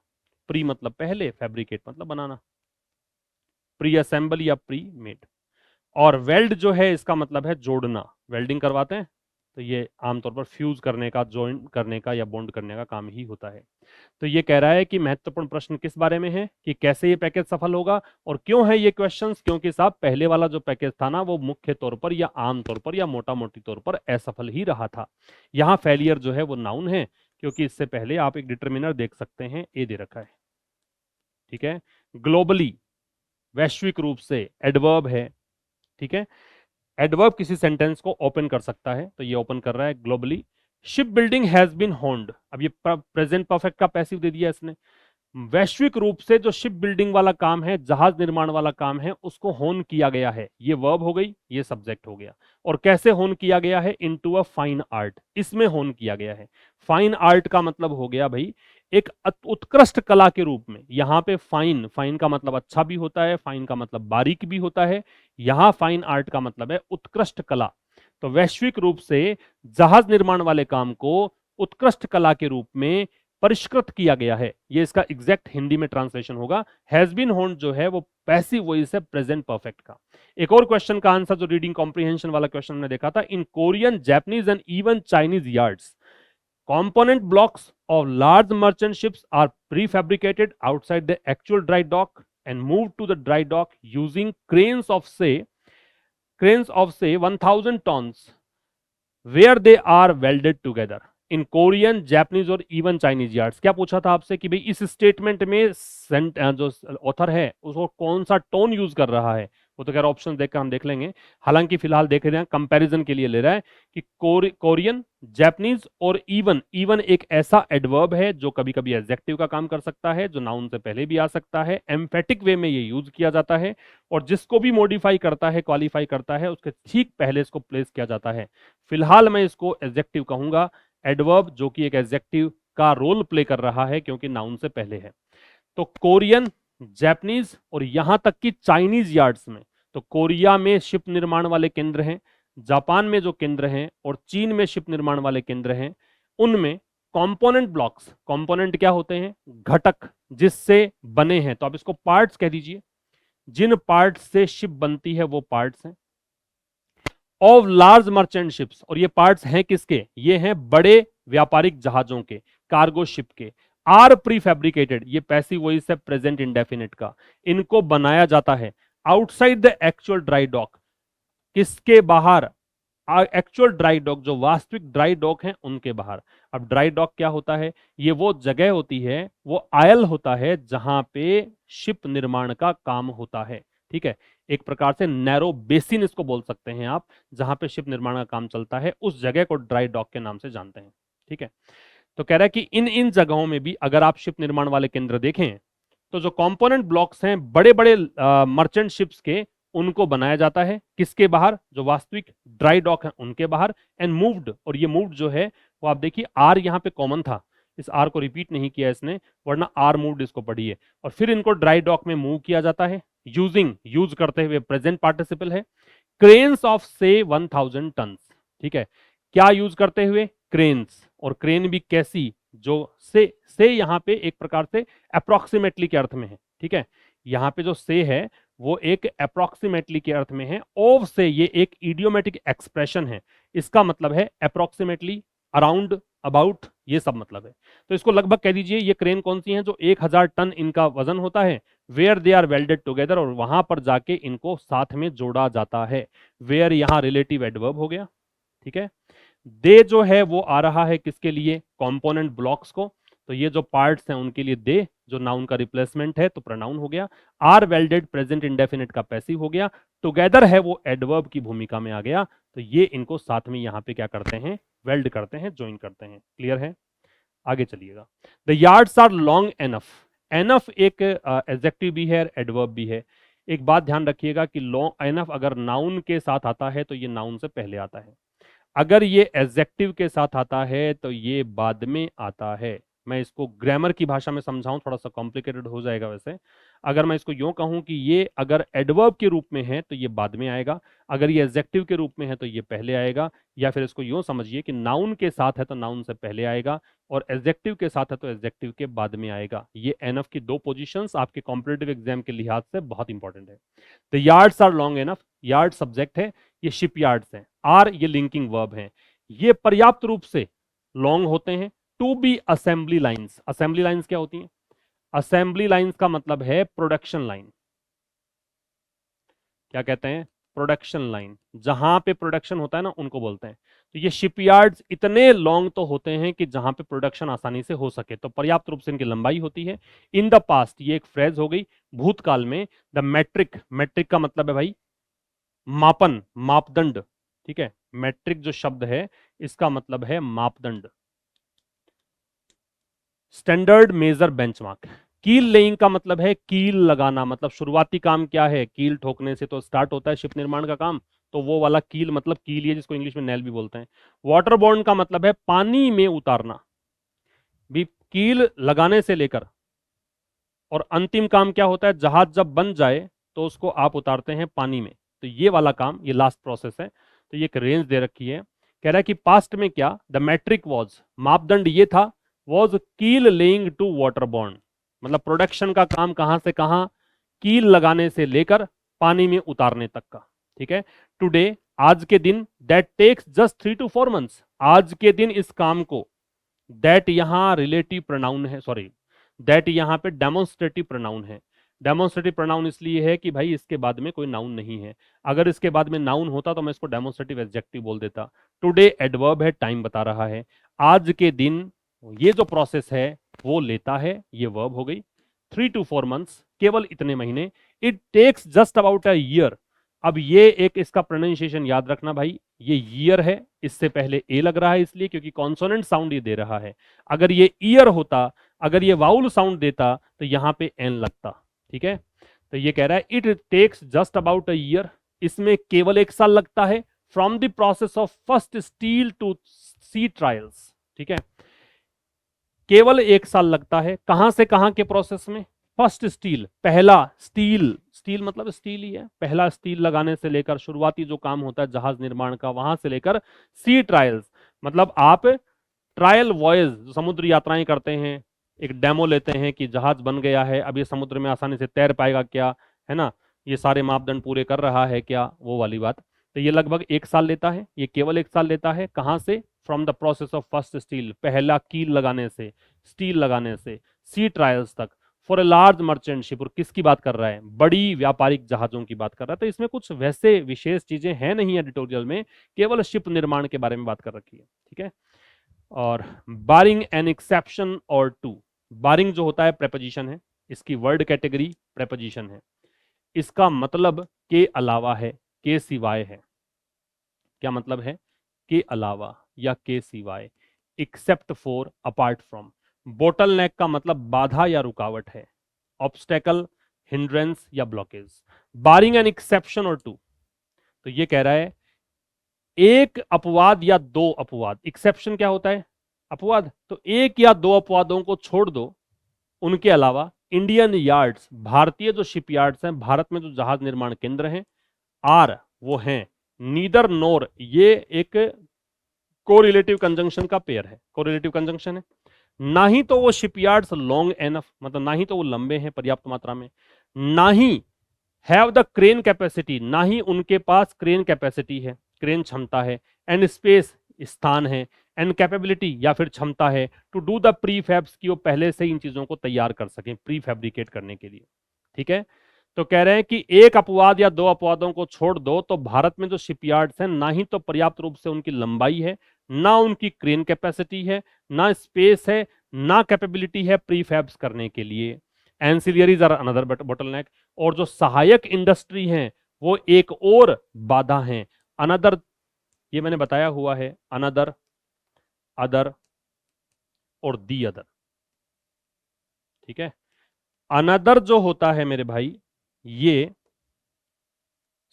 प्री मतलब पहले, फैब्रिकेट मतलब बनाना। प्री असेंबल या प्री मेड। और वेल्ड जो है इसका मतलब है जोड़ना, वेल्डिंग करवाते हैं, तो ये आमतौर पर फ्यूज करने का, ज्वाइन करने का या बॉन्ड करने का काम ही होता है। तो ये कह रहा है कि महत्वपूर्ण प्रश्न किस बारे में है? कि कैसे ये पैकेज सफल होगा। और क्यों है ये क्वेश्चंस? क्योंकि साहब पहले वाला जो पैकेज था ना, वो मुख्य तौर पर या आम तौर पर या मोटा मोटी तौर पर असफल ही रहा था। यहाँ फेलियर जो है वो नाउन है, क्योंकि इससे पहले आप एक डिटर्मिनर देख सकते हैं, ए दे रखा है। ठीक है। ग्लोबली, वैश्विक रूप से, एडवर्ब है। ठीक है। एडवर्ब किसी सेंटेंस को ओपन कर सकता है, तो ये ओपन कर रहा है globally. Ship building has been honed, अब ये प्रेजेंट परफेक्ट का पैसिव दे दिया इसने। वैश्विक रूप से जो शिप बिल्डिंग वाला काम है, जहाज निर्माण वाला काम है, उसको होन किया गया है। ये वर्ब हो गई, ये सब्जेक्ट हो गया। और कैसे होन किया गया है? इनटू अ फाइन आर्ट, इसमें होन किया गया है। फाइन आर्ट का मतलब हो गया भाई एक उत्कृष्ट कला के रूप में। यहां पे फाइन, फाइन का मतलब अच्छा भी होता है, फाइन का मतलब बारीक भी होता है। यहां फाइन आर्ट का मतलब है उत्कृष्ट कला। तो वैश्विक रूप से जहाज निर्माण वाले काम को उत्कृष्ट कला के रूप में परिष्कृत किया गया है। ये इसका एग्जैक्ट हिंदी में ट्रांसलेशन होगा। हैज बीन होन्ड जो है वो पैसिव वॉइस है प्रेजेंट परफेक्ट का। एक और क्वेश्चन का आंसर जो रीडिंग कॉम्प्रिहेंशन वाला क्वेश्चन हमने देखा था, इन Korean, Japanese and even Chinese yards component blocks of large merchant ships are prefabricated outside the actual dry dock and moved to the dry dock using cranes of say 1000 tons where they are welded together in Korean, Japanese और even Chinese yards. क्या पूछा था आपसे कि भाई इस statement में जो ऑथर है उसको कौन सा टोन यूज कर रहा है? वो तो कह रहा ऑप्शन देखकर हम देख लेंगे, हालांकि फिलहाल देख रहे हैं कंपैरिजन के लिए ले रहा है कि कोरियन, जापानीज और इवन। इवन एक ऐसा एडवर्ब है जो कभी कभी एडजेक्टिव का काम कर सकता है, जो नाउन से पहले भी आ सकता है, एम्फेटिक वे में ये यूज किया जाता है, और जिसको भी मॉडिफाई करता है, क्वालिफाई करता है, उसके ठीक पहले इसको प्लेस किया जाता है। फिलहाल मैं इसको एडजेक्टिव कहूंगा, एडवर्ब जो कि एक एडजेक्टिव का रोल प्ले कर रहा है क्योंकि नाउन से पहले है। तो कोरियन, जापानीज और यहां तक कि चाइनीज यार्ड्स में, तो कोरिया में शिप निर्माण वाले केंद्र हैं, जापान में जो केंद्र हैं और चीन में शिप निर्माण वाले केंद्र हैं, उनमें कंपोनेंट ब्लॉक्स, कंपोनेंट क्या होते हैं? घटक जिससे बने हैं, तो आप इसको पार्ट्स कह दीजिए। जिन पार्ट्स से शिप बनती है वो पार्ट्स हैं। ऑफ लार्ज मर्चेंट शिप्स, और ये पार्ट्स हैं किसके? ये हैं बड़े व्यापारिक जहाजों के, कार्गो शिप के। आर प्री फैब्रिकेटेड, ये पैसिव वॉइस है प्रेजेंट इंडेफिनिट का। इनको बनाया जाता है outside the actual dry dock, किसके बाहर? एक्चुअल ड्राई डॉक, जो वास्तविक ड्राई डॉक हैं उनके बाहर। अब ड्राई डॉक क्या होता है? ये वो जगह होती है, वो आयल होता है जहां पे शिप निर्माण का काम होता है। ठीक है, एक प्रकार से नैरो बेसिन इसको बोल सकते हैं आप, जहां पे शिप निर्माण का काम चलता है, उस जगह को ड्राई डॉक के नाम से जानते हैं। ठीक है, तो कह रहा है कि इन इन जगहों में भी अगर आप शिप निर्माण वाले केंद्र देखें तो जो कंपोनेंट ब्लॉक्स हैं बड़े बड़े मर्चेंट शिप्स के, उनको बनाया जाता है किसके बाहर? जो वास्तविक ड्राई डॉक है उनके बाहर। एंड मूव्ड, और ये मूव्ड जो है वो आप देखिए आर यहां पे कॉमन था, इस आर को रिपीट नहीं किया इसने, वरना आर मूव्ड इसको पढ़िए। और फिर इनको ड्राई डॉक में मूव किया जाता है यूजिंग, यूज करते हुए, प्रेजेंट पार्टिसिपल है, क्रेन्स ऑफ से 1000 टन। ठीक है, क्या यूज करते हुए? क्रेन्स। और क्रेन भी कैसी? जो से यहां पे एक प्रकार से अप्रोक्सीमेटली के अर्थ में है। ठीक है, यहां पे जो से है वो एक अप्रोक्सीमेटली के अर्थ में है। ऑफ से ये एक इडियोमेटिक एक्सप्रेशन है, इसका मतलब है अप्रोक्सीमेटली, अराउंड, अबाउट, ये सब मतलब है। तो इसको लगभग कह दीजिए ये क्रेन कौन सी हैं जो 1000 टन इनका वजन होता है, where they are welded together, और वहां पर जाके इनको साथ में जोड़ा जाता है। वेयर यहां रिलेटिव एडवर्ब हो गया। ठीक है, दे जो है वो आ रहा है किसके लिए? कंपोनेंट ब्लॉक्स को। तो ये जो पार्ट्स हैं उनके लिए दे, जो नाउन का रिप्लेसमेंट है तो प्रोनाउन हो गया। आर वेल्डेड प्रेजेंट इंडेफिनिट का पैसिव हो गया। टुगेदर है वो एडवर्ब की भूमिका में आ गया। तो ये इनको साथ में यहां पे क्या करते हैं? वेल्ड करते हैं, ज्वाइन करते हैं। क्लियर है? आगे चलिएगा। The yards are long enough. Enough एक एडजेक्टिव भी है, एडवर्ब भी है। एक बात ध्यान रखिएगा कि लॉन्ग एनफ अगर नाउन के साथ आता है तो ये नाउन से पहले आता है, अगर ये एडजेक्टिव के साथ आता है तो ये बाद में आता है। मैं इसको ग्रामर की भाषा में समझाऊं, थोड़ा सा कॉम्प्लिकेटेड हो जाएगा वैसे। अगर मैं इसको यूं कहूं कि ये अगर एडवर्ब के रूप में है तो ये बाद में आएगा, अगर ये एडजेक्टिव के रूप में है तो ये पहले आएगा, या फिर इसको यूं समझिए कि नाउन के साथ है तो नाउन से पहले आएगा, और एडजेक्टिव के साथ है तो एडजेक्टिव के बाद में आएगा। ये एनफ की दो पोजीशंस आपके कॉम्पिटिटिव एग्जाम के लिहाज से बहुत इंपॉर्टेंट है। The yards are long enough, yard subject है, ये शिप यार्ड्स हैं, आर ये लिंकिंग वर्ब है, ये पर्याप्त रूप से लॉन्ग होते हैं to be assembly lines. Assembly lines क्या होती हैं? असेंबली लाइंस का मतलब है प्रोडक्शन लाइन। क्या कहते हैं? Production line. जहां पे प्रोडक्शन होता है ना उनको बोलते हैं। तो ये शिपयार्ड्स इतने लॉन्ग तो होते हैं कि जहां पे प्रोडक्शन आसानी से हो सके, तो पर्याप्त रूप से इनकी लंबाई होती है। इन द पास्ट, ये एक फ्रेज हो गई, भूतकाल में। द मैट्रिक, मैट्रिक का मतलब है भाई मापन, मापदंड। ठीक है, मैट्रिक जो शब्द है इसका मतलब है मापदंड, स्टैंडर्ड मेजर बेंचमार्क। कील लेइंग का मतलब है कील लगाना, मतलब शुरुआती काम क्या है, कील ठोकने से तो स्टार्ट होता है शिप निर्माण का काम, तो वो वाला कील मतलब कील ही है, जिसको इंग्लिश में नेल भी बोलते हैं। वाटरबॉर्न का मतलब है पानी में उतारना, भी कील लगाने से लेकर और अंतिम काम क्या होता है, जहाज जब बन जाए तो उसको आप उतारते हैं पानी में, तो ये वाला काम, ये लास्ट प्रोसेस है। तो ये एक रेंज दे रखी है, कह रहा है कि पास्ट में क्या द मैट्रिक वॉज, मापदंड ये था, वॉज कील लेइंग टू वाटरबॉर्न, मतलब प्रोडक्शन का काम कहां से कहां, कील लगाने से लेकर पानी में उतारने तक का। ठीक है, टुडे, आज के दिन, that takes just 3 to 4 months, आज के दिन इस काम को, दैट यहां रिलेटिव प्रोनाउन है, सॉरी, दैट यहां पे डेमोन्स्ट्रेटिव प्रोनाउन है। डेमोन्स्ट्रेटिव प्रोनाउन इसलिए है कि भाई इसके बाद में कोई नाउन नहीं है, अगर इसके बाद में नाउन होता तो मैं इसको डेमोन्स्ट्रेटिव एडजेक्टिव बोल देता। टुडे एडवर्ब है, टाइम बता रहा है, आज के दिन ये जो प्रोसेस है वो लेता है, ये वर्ब हो गई। 3 to 4 months, केवल इतने महीने। It takes just about a year, अब ये एक इसका प्रोनाउंसिएशन याद रखना भाई, ये ईयर है, इससे पहले ए लग रहा है इसलिए क्योंकि कॉन्सोनेंट साउंड ये दे रहा है। अगर ये ईयर होता, अगर ये वाउल साउंड देता तो यहां पे एन लगता। ठीक है, तो ये कह रहा है it takes just about a year, इसमें केवल 1 साल लगता है, from the process of first steel to sea trials. ठीक है, केवल 1 साल लगता है, कहां से कहां के प्रोसेस में, फर्स्ट स्टील, पहला स्टील, स्टील मतलब स्टील ही है, पहला स्टील लगाने से लेकर शुरुआती जो काम होता है जहाज निर्माण का, वहां से लेकर सी ट्रायल्स, मतलब आप ट्रायल वॉयज, समुद्र यात्राएं करते हैं, एक डेमो लेते हैं कि जहाज बन गया है, अब ये समुद्र में आसानी से तैर पाएगा क्या, है ना, ये सारे मापदंड पूरे कर रहा है क्या, वो वाली बात। तो ये लगभग 1 साल लेता है, ये केवल 1 साल लेता है, कहां से, from the process of first steel, पहला कील लगाने से, स्टील लगाने से, सी ट्रायल्स तक, for a large merchant ship, और किसकी बात कर रहा है, बड़ी व्यापारिक जहाजों की बात कर रहा है। तो इसमें कुछ वैसे विशेष चीजें हैं नहीं एडिटोरियल में, केवल शिप निर्माण के बारे में बात कर रखी है। ठीक है, और बारिंग एन एक्सेप्शन और टू, बारिंग जो होता है प्रेपोजिशन है, इसकी वर्ड कैटेगरी प्रेपोजिशन है, इसका मतलब के अलावा है, के सिवाय है। क्या मतलब है, के अलावा या के सिवाय, except for, apart from. Bottle neck का मतलब बाधा या रुकावट है, ऑब्स्टेकल, हिंड्रेंस या ब्लॉकेज। बारिंग एन एक्सेप्शन और टू, तो ये कह रहा है एक अपवाद या दो अपवाद, एक्सेप्शन क्या होता है, अपवाद, तो एक या दो अपवादों को छोड़ दो, उनके अलावा इंडियन यार्ड्स, भारतीय जो शिपयार्ड्स हैं, भारत में जो जहाज निर्माण केंद्र हैं, आर, वो हैं, नीदर नोर, ये एक कोरिलेटिव कंजंक्शन का पेयर है, कोरिलेटिव कंजंक्शन है, ना ही तो वो शिपयार्ड्स लॉन्ग एनफ, मतलब ना ही तो वो लंबे हैं पर्याप्त मात्रा में, ना he have the crane capacity, ना ही उनके पास क्रेन कैपेसिटी है, क्रेन क्षमता है, एंड स्पेस, स्थान है, एंड कैपेबिलिटी या फिर क्षमता है, to do the prefabs, की वो पहले से इन चीजों को तैयार कर सकें प्री फैब्रिकेट करने के लिए। ठीक है, तो कह रहे हैं कि एक अपवाद या दो अपवादों को छोड़ दो तो भारत में जो शिपयार्ड्स हैं, ना ही तो पर्याप्त रूप से उनकी लंबाई है, ना उनकी क्रेन कैपेसिटी है, ना स्पेस है, ना कैपेबिलिटी है प्री फैब्स करने के लिए। एंसिलियरीज आर अनदर बोटलनेक, और जो सहायक इंडस्ट्री हैं वो एक और बाधा है। अनदर, ये मैंने बताया हुआ है, अनदर, अदर और दी अदर। ठीक है, अनदर जो होता है मेरे भाई, ये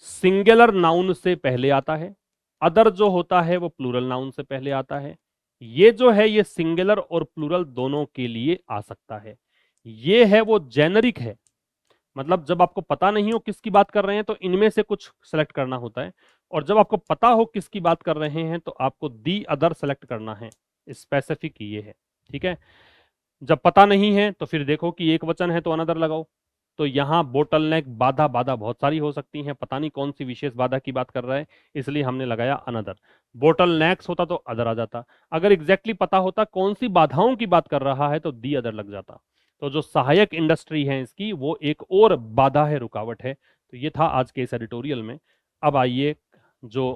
सिंगुलर नाउन से पहले आता है, अदर जो होता है वो प्लूरल नाउन से पहले आता है। ये जो है ये सिंगुलर और प्लूरल दोनों के लिए आ सकता है। ये है वो जेनरिक है, मतलब जब आपको पता नहीं हो किसकी बात कर रहे हैं तो इनमें से कुछ सेलेक्ट करना होता है, और जब आपको पता हो किसकी बात कर रहे हैं तो आपको दी अदर सेलेक्ट करना है, स्पेसिफिक ये है। ठीक है, जब पता नहीं है तो फिर देखो कि एक वचन है तो अनदर लगाओ, तो यहां बोटल नेक, बाधा, बाधा बहुत सारी हो सकती हैं, पता नहीं कौन सी विशेष बाधा की बात कर रहा है, इसलिए हमने लगाया अनदर। बोटल नेक्स होता तो अदर आ जाता, अगर एग्जैक्टली पता होता कौन सी बाधाओं की बात कर रहा है तो दी अदर लग जाता। तो जो सहायक इंडस्ट्री है इसकी, वो एक और बाधा है, रुकावट है। तो ये था आज के इस एडिटोरियल में। अब आइए, जो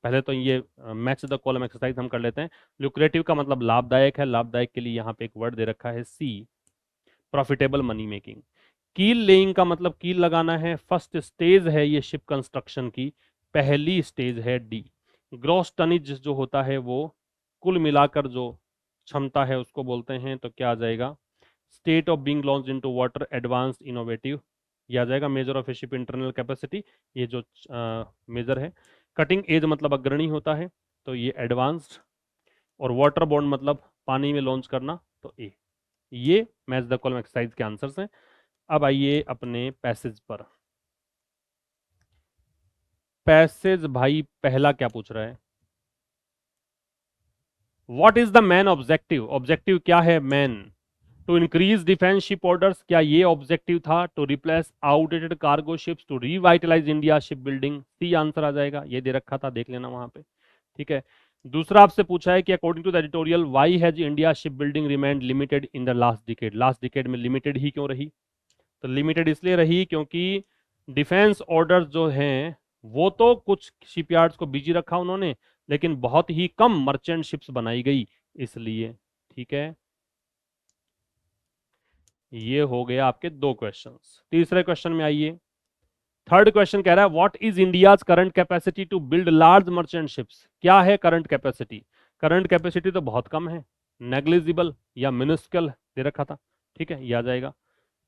पहले तो ये मैच द कॉलम एक्सरसाइज हम कर लेते हैं। लुक्रेटिव का मतलब लाभदायक है, लाभदायक के लिए यहाँ पे एक वर्ड दे रखा है सी, प्रॉफिटेबल मनी मेकिंग। कील लेइंग का मतलब कील लगाना है, फर्स्ट स्टेज है ये शिप कंस्ट्रक्शन की, पहली स्टेज है डी। ग्रॉस टनिज जो होता है वो कुल मिलाकर जो क्षमता है उसको बोलते हैं, तो क्या आ जाएगा, state of being launched into water, advanced, innovative, ये आ जाएगा। Measure of A ship internal capacity, ये जो मेजर है। कटिंग एज मतलब अग्रणी होता है, तो ये एडवांस्ड। और वाटर बॉन्ड मतलब पानी में लॉन्च करना, तो ए। ये मैच द कॉलम एक्सरसाइज के आंसर्स हैं। अब आइए अपने पैसेज पर। पैसेज भाई पहला क्या पूछ रहा है? What is the main objective? Objective क्या है main? To increase defence ship orders, क्या ये ऑब्जेक्टिव था? To replace outdated cargo ships, to revitalise India ship building, C answer आ जाएगा। ये दे रखा था, देख लेना वहां पे। ठीक है। दूसरा आपसे पूछा है कि according to the editorial why has India ship building remained limited in the last decade? Last decade में लिमिटेड ही क्यों रही? तो लिमिटेड इसलिए रही क्योंकि डिफेंस ऑर्डर्स जो हैं वो तो कुछ शिपयार्ड्स को बिजी रखा उन्होंने, लेकिन बहुत ही कम मर्चेंट शिप्स बनाई गई, इसलिए। ठीक है, ये हो गया आपके दो क्वेश्चंस। तीसरे क्वेश्चन में आइए। थर्ड क्वेश्चन कह रहा है what is India's current capacity to build large merchant ships? क्या है करंट कैपेसिटी? करंट कैपेसिटी तो बहुत कम है, नेग्लिजिबल या मिनिस्कल दे रखा था। ठीक है, ये आ जाएगा।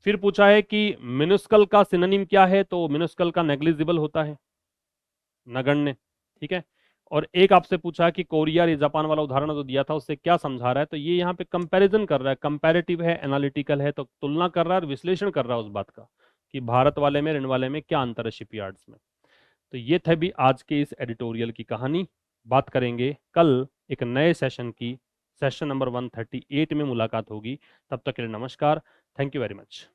फिर पूछा है कि मिनिस्कल का सिनोनिम क्या है? तो मिनिस्कल का नेग्लिजिबल होता है, नगण्य। ठीक है। और एक आपसे पूछा कि कोरिया या जापान वाला उदाहरण जो दिया था उससे क्या समझा रहा है? तो ये यहाँ पे कंपैरिजन कर रहा है, कंपैरेटिव है, एनालिटिकल है, तो तुलना कर रहा है और विश्लेषण कर रहा है उस बात का कि भारत वाले में, ऋण वाले में क्या अंतर है शिपयार्ड्स में। तो ये थे भी आज के इस एडिटोरियल की कहानी। बात करेंगे कल एक नए सेशन की। सेशन नंबर 138 में मुलाकात होगी। तब तक के लिए नमस्कार। Thank you very much.